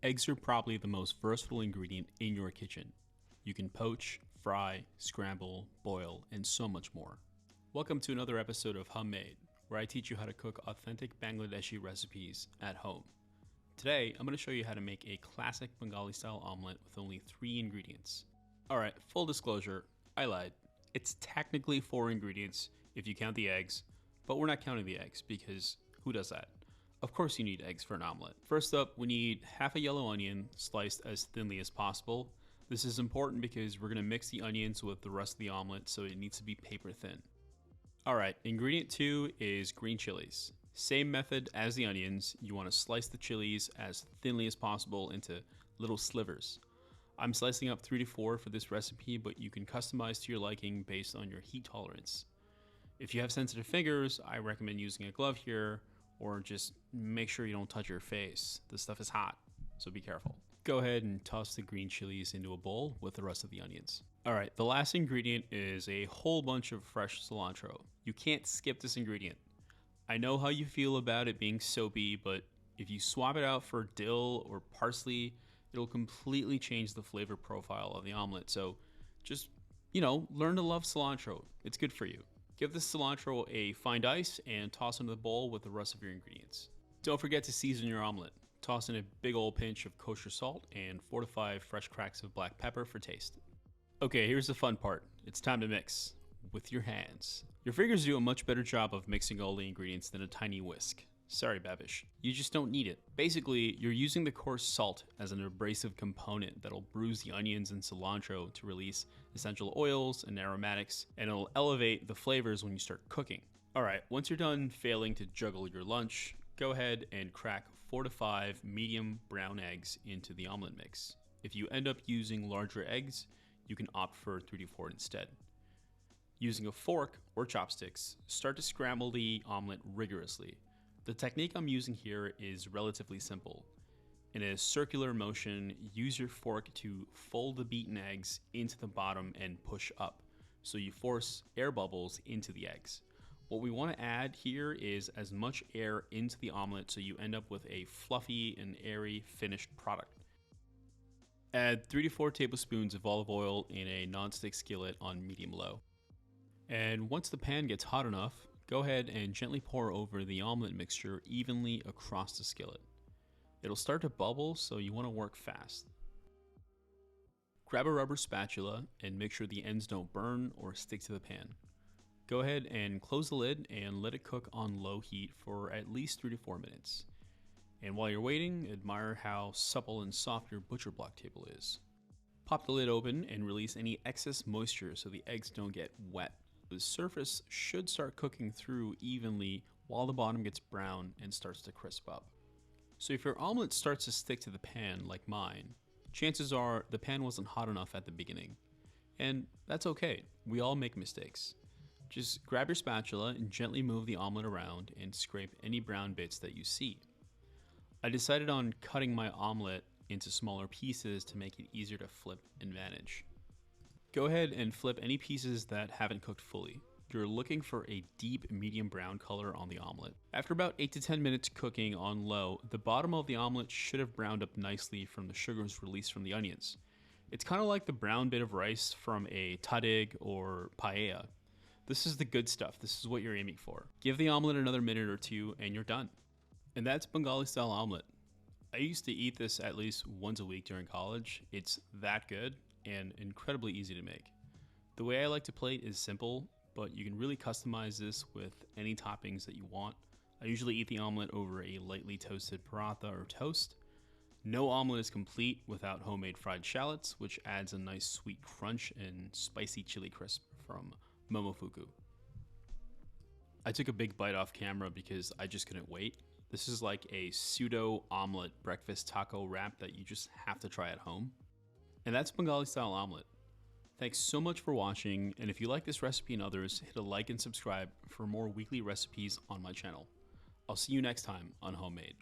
eggs are probably the most versatile ingredient in your kitchen. You can poach, fry, scramble, boil, and so much more. Welcome to another episode of Homemade, where I teach you how to cook authentic Bangladeshi recipes at home. Today, I'm going to show you how to make a classic Bengali-style omelet with only 3 ingredients. Alright, full disclosure, I lied. It's technically 4 ingredients if you count the eggs, but we're not counting the eggs because who does that? Of course you need eggs for an omelet. First up, we need half a yellow onion sliced as thinly as possible. This is important because we're going to mix the onions with the rest of the omelet, so it needs to be paper thin. Alright, ingredient 2 is green chilies. Same method as the onions, you want to slice the chilies as thinly as possible into little slivers. I'm slicing up 3 to 4 for this recipe, but you can customize to your liking based on your heat tolerance. If you have sensitive fingers, I recommend using a glove here, or just make sure you don't touch your face. This stuff is hot, so be careful. Go ahead and toss the green chilies into a bowl with the rest of the onions. Alright, the last ingredient is a whole bunch of fresh cilantro. You can't skip this ingredient. I know how you feel about it being soapy, but if you swap it out for dill or parsley, it'll completely change the flavor profile of the omelet. So just, learn to love cilantro. It's good for you. Give the cilantro a fine dice and toss into the bowl with the rest of your ingredients. Don't forget to season your omelet. Toss in a big old pinch of kosher salt and 4 to 5 fresh cracks of black pepper for taste. Okay, here's the fun part. It's time to mix with your hands. Your fingers do a much better job of mixing all the ingredients than a tiny whisk. Sorry, Babish. You just don't need it. Basically, you're using the coarse salt as an abrasive component that'll bruise the onions and cilantro to release essential oils and aromatics, and it'll elevate the flavors when you start cooking. Alright, once you're done failing to juggle your lunch, go ahead and crack 4 to 5 medium brown eggs into the omelet mix. If you end up using larger eggs, you can opt for 3 to 4 instead. Using a fork or chopsticks, start to scramble the omelet rigorously. The technique I'm using here is relatively simple. In a circular motion, use your fork to fold the beaten eggs into the bottom and push up, so you force air bubbles into the eggs. What we want to add here is as much air into the omelet so you end up with a fluffy and airy finished product. Add 3 to 4 tablespoons of olive oil in a non-stick skillet on medium-low. And once the pan gets hot enough, go ahead and gently pour over the omelet mixture evenly across the skillet. It'll start to bubble, so you want to work fast. Grab a rubber spatula and make sure the ends don't burn or stick to the pan. Go ahead and close the lid and let it cook on low heat for at least 3 to 4 minutes. And while you're waiting, admire how supple and soft your butcher block table is. Pop the lid open and release any excess moisture so the eggs don't get wet. The surface should start cooking through evenly while the bottom gets brown and starts to crisp up. So if your omelet starts to stick to the pan like mine, chances are the pan wasn't hot enough at the beginning. And that's okay, we all make mistakes. Just grab your spatula and gently move the omelet around and scrape any brown bits that you see. I decided on cutting my omelet into smaller pieces to make it easier to flip and manage. Go ahead and flip any pieces that haven't cooked fully. You're looking for a deep medium brown color on the omelet. After about 8 to 10 minutes cooking on low, the bottom of the omelet should have browned up nicely from the sugars released from the onions. It's kind of like the brown bit of rice from a tadig or paella. This is the good stuff. This is what you're aiming for. Give the omelet another minute or 2 and you're done. And that's Bengali style omelet. I used to eat this at least once a week during college. It's that good and incredibly easy to make. The way I like to plate is simple, but you can really customize this with any toppings that you want. I usually eat the omelet over a lightly toasted paratha or toast. No omelet is complete without homemade fried shallots, which adds a nice sweet crunch and spicy chili crisp from Momofuku. I took a big bite off camera because I just couldn't wait. This is like a pseudo omelet breakfast taco wrap that you just have to try at home. And that's Bengali style omelet. Thanks so much for watching, and if you like this recipe and others, hit a like and subscribe for more weekly recipes on my channel. I'll see you next time on Homemade.